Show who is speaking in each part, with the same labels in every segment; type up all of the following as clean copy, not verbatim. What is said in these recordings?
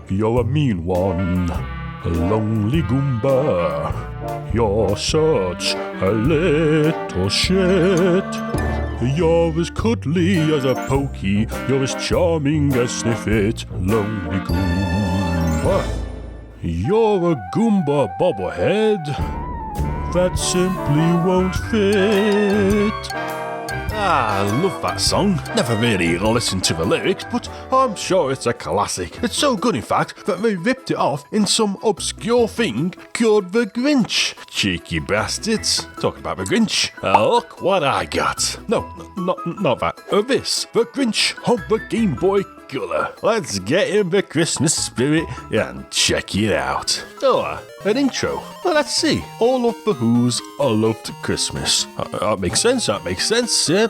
Speaker 1: You're a mean one, a lonely Goomba. You're such a little shit. You're as cuddly as a pokey. You're as charming as Sniffit. Lonely Goomba. You're a Goomba bobblehead that simply won't fit. I love that song. Never really listened to the lyrics, but I'm sure it's a classic. It's so good, in fact, that they ripped it off in some obscure thing called the Grinch. Cheeky bastards. Talking about the Grinch. Look what I got. No, not that. This. The Grinch on the Gameboy Color. Let's get in the Christmas spirit and check it out. Oh, an intro. Well, let's see. All of the Who's are loved Christmas. That makes sense. Yep.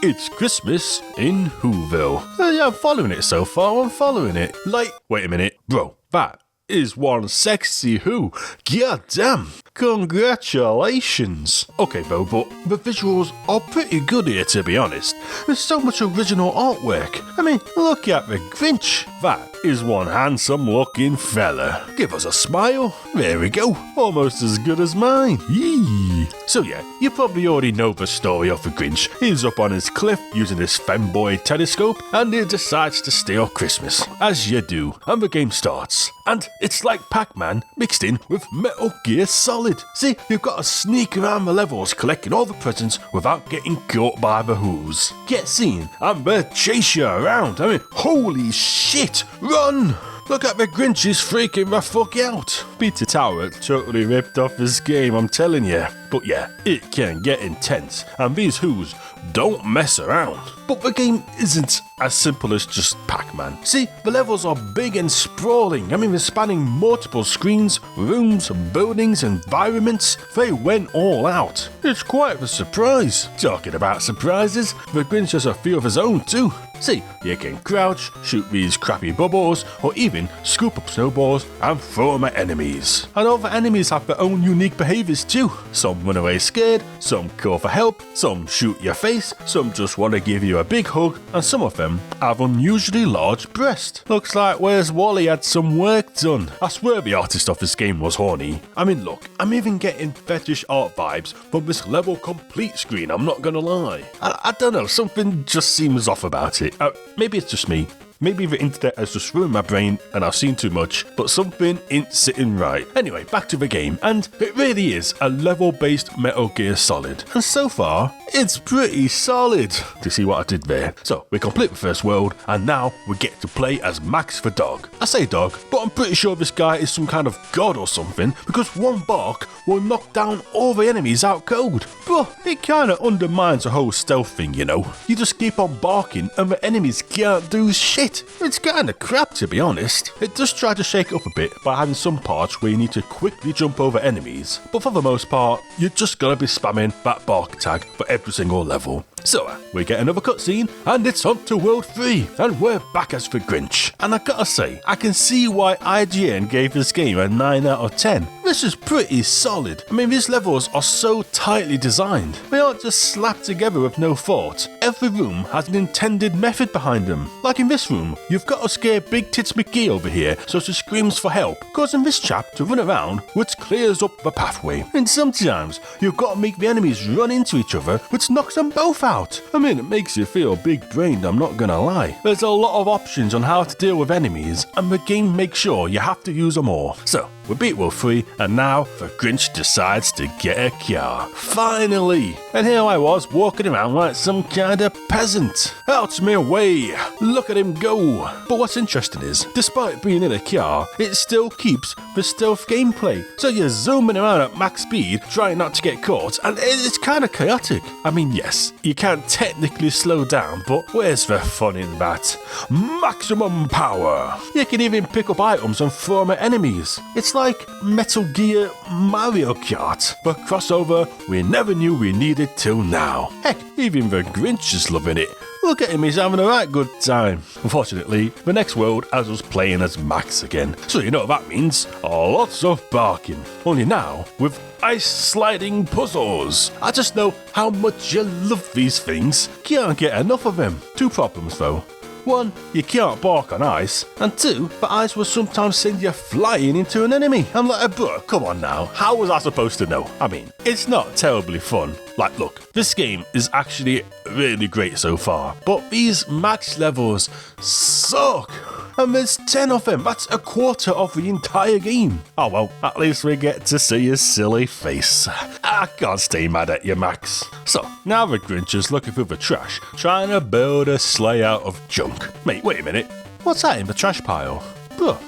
Speaker 1: It's Christmas in Whoville. Yeah, I'm following it so far. I'm following it. Like, wait a minute. Bro, that is one sexy Who. God damn. Congratulations. Okay, though, but the visuals are pretty good here, to be honest. There's so much original artwork. I mean, look at the Grinch. That is one handsome looking fella. Give us a smile. There we go. Almost as good as mine. Yee. So yeah, you probably already know the story of the Grinch. He's up on his cliff using his femboy telescope and he decides to steal Christmas. As you do, and the game starts. And it's like Pac-Man mixed in with Metal Gear Solid. See, you've got to sneak around the levels collecting all the presents without getting caught by the Who's. Get seen and they'll chase you around. I mean, holy shit, run! Look at the Grinch, he's freaking the fuck out. Peter Tower totally ripped off this game, I'm telling you. But yeah, it can get intense, and these Who's don't mess around. But the game isn't as simple as just Pac-Man. See, the levels are big and sprawling. I mean, they're spanning multiple screens, rooms, buildings, environments. They went all out. It's quite a surprise. Talking about surprises, the Grinch has a few of his own too. See, you can crouch, shoot these crappy bubbles, or even scoop up snowballs and throw them at enemies. And all the enemies have their own unique behaviours too. Some run away scared, some call for help, some shoot your face, some just want to give you a big hug, and some of them have unusually large breasts. Looks like Where's Wally had some work done. I swear the artist of this game was horny. I mean, look, I'm even getting fetish art vibes from this level complete screen, I'm not gonna lie. I don't know, something just seems off about it. Maybe it's just me. Maybe the internet has just ruined my brain and I've seen too much, but something ain't sitting right. Anyway, back to the game, and it really is a level-based Metal Gear Solid. And so far, it's pretty solid. Do you see what I did there? So, we complete the first world, and now we get to play as Max the dog. I say dog, but I'm pretty sure this guy is some kind of god or something, because one bark will knock down all the enemies out cold. But it kinda undermines the whole stealth thing, you know. You just keep on barking and the enemies can't do shit. It's kinda crap, to be honest. It does try to shake it up a bit by having some parts where you need to quickly jump over enemies, but for the most part, you're just gonna be spamming that bark tag for every single level. So, we get another cutscene, and it's on to World 3, and we're back as the Grinch. And I gotta say, I can see why IGN gave this game a 9 out of 10. This is pretty solid. I mean, these levels are so tightly designed. They aren't just slapped together with no thought. Every room has an intended method behind them. Like in this room, you've got to scare Big Tits McGee over here so she screams for help, causing this chap to run around, which clears up the pathway. And sometimes, you've got to make the enemies run into each other, which knocks them both out. I mean, it makes you feel big-brained, I'm not gonna lie. There's a lot of options on how to deal with enemies, and the game makes sure you have to use them all. So, we beat World 3, and now the Grinch decides to get a car. Finally! And here I was, walking around like some kind of peasant. Out my way! Look at him go! But what's interesting is, despite being in a car, it still keeps the stealth gameplay. So you're zooming around at max speed, trying not to get caught, and it's kind of chaotic. I mean, yes, you can't technically slow down, but where's the fun in that? Maximum power! You can even pick up items and throw them at enemies. It's like Metal Gear Mario Kart, the crossover we never knew we needed till now. Heck, even the Grinch is loving it. Look at him, he's having a right good time. Unfortunately, the next world has us playing as Max again, so you know what that means, lots of barking. Only now, with ice sliding puzzles. I just know how much you love these things. Can't get enough of them. Two problems though. 1, you can't bark on ice, and 2, the ice will sometimes send you flying into an enemy. I'm like, bro, come on now, how was I supposed to know? I mean, it's not terribly fun. Like, look, this game is actually really great so far, but these max levels suck. And there's 10 of them. That's a quarter of the entire game. Oh well, at least we get to see your silly face. I can't stay mad at you, Max. So, now the Grinch is looking through the trash, trying to build a sleigh out of junk. Mate, wait a minute. What's that in the trash pile? Bro,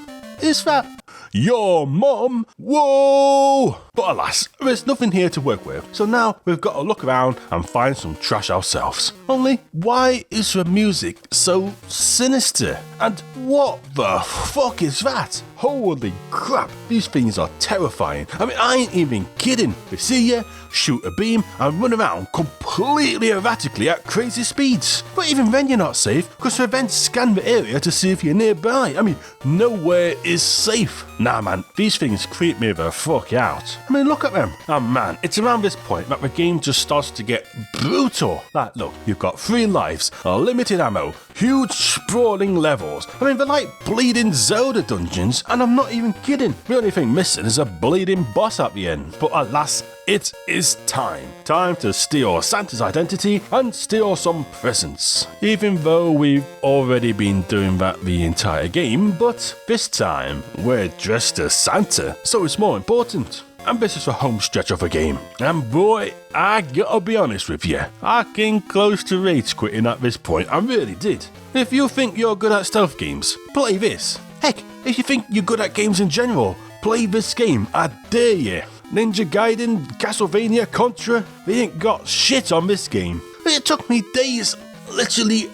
Speaker 1: is that your mum? Whoa! But alas, there's nothing here to work with, so now we've got to look around and find some trash ourselves. Only, why is the music so sinister? And what the fuck is that? Holy crap, these things are terrifying. I mean, I ain't even kidding. They see you, shoot a beam, and run around completely erratically at crazy speeds. But even then you're not safe, because the vents scan the area to see if you're nearby. I mean, nowhere is safe. Nah man, these things creep me the fuck out. I mean, look at them. Oh man, it's around this point that the game just starts to get brutal. Like, look, you've got 3 lives, limited ammo, huge sprawling levels. I mean, they're like bleeding Zelda dungeons, and I'm not even kidding. The only thing missing is a bleeding boss at the end. But alas, it is time. Time to steal Santa's identity and steal some presents. Even though we've already been doing that the entire game, but this time we're dressed as Santa, so it's more important. And this is the home stretch of the game. And boy, I gotta be honest with you, I came close to rage quitting at this point, I really did. If you think you're good at stealth games, play this. Heck, if you think you're good at games in general, play this game, I dare you. Ninja Gaiden, Castlevania, Contra, they ain't got shit on this game. It took me days, literally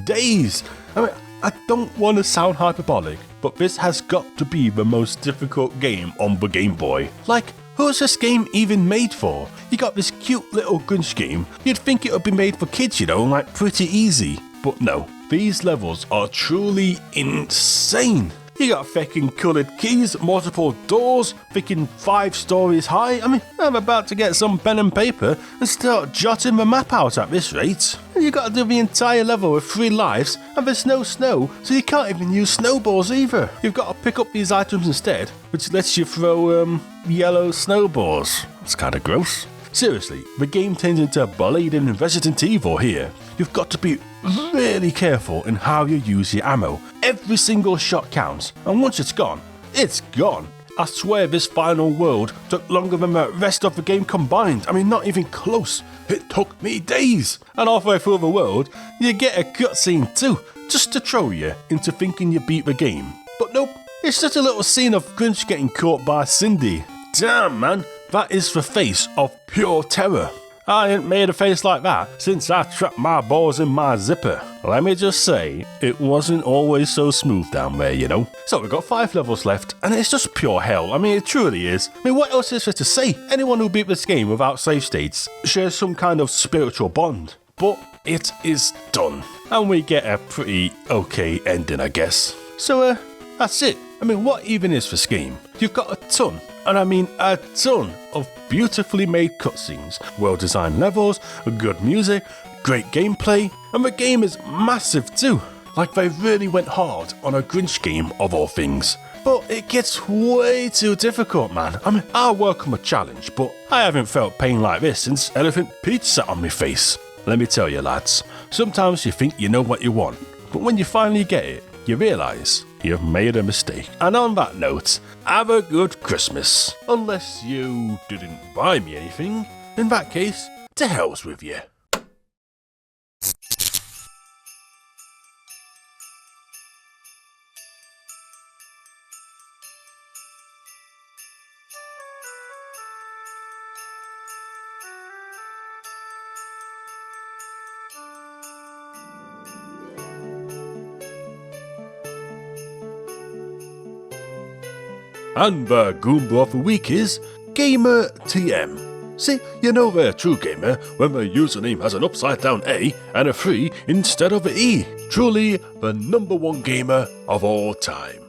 Speaker 1: days. I mean, I don't want to sound hyperbolic, but this has got to be the most difficult game on the Game Boy. Like, who's this game even made for? You got this cute little Grinch game, you'd think it would be made for kids, you know, like pretty easy. But no, these levels are truly insane. You got fucking coloured keys, multiple doors, freaking 5 stories high. I mean, I'm about to get some pen and paper and start jotting the map out at this rate. And you got to do the entire level with 3 lives, and there's no snow, so you can't even use snowballs either. You've got to pick up these items instead, which lets you throw, yellow snowballs. That's kind of gross. Seriously, the game turns into bleeding Resident Evil here. You've got to be really careful in how you use your ammo. Every single shot counts, and once it's gone, it's gone. I swear this final world took longer than the rest of the game combined. I mean, not even close. It took me days. And halfway through the world, you get a cutscene too, just to throw you into thinking you beat the game. But nope, it's just a little scene of Grinch getting caught by Cindy. Damn man, that is the face of pure terror. I ain't made a face like that since I trapped my balls in my zipper. Let me just say, it wasn't always so smooth down there, you know. So we've got 5 levels left, and it's just pure hell. I mean, it truly is. I mean, what else is there to say? Anyone who beat this game without save states shares some kind of spiritual bond. But it is done. And we get a pretty okay ending, I guess. So, that's it. I mean, what even is this game? You've got a ton, and I mean a ton, of beautifully made cutscenes, well-designed levels, good music, great gameplay, and the game is massive too. Like they really went hard on a Grinch game of all things. But it gets way too difficult, man. I mean, I welcome a challenge, but I haven't felt pain like this since Elephant Peach sat on my face. Let me tell you lads, sometimes you think you know what you want, but when you finally get it, you realise you've made a mistake. And on that note, have a good Christmas. Unless you didn't buy me anything. In that case, to hell's with you. And the Goomba of the week is Gamer TM. See, you know they're a true gamer when their username has an upside down A and a 3 instead of an E. Truly the #1 gamer of all time.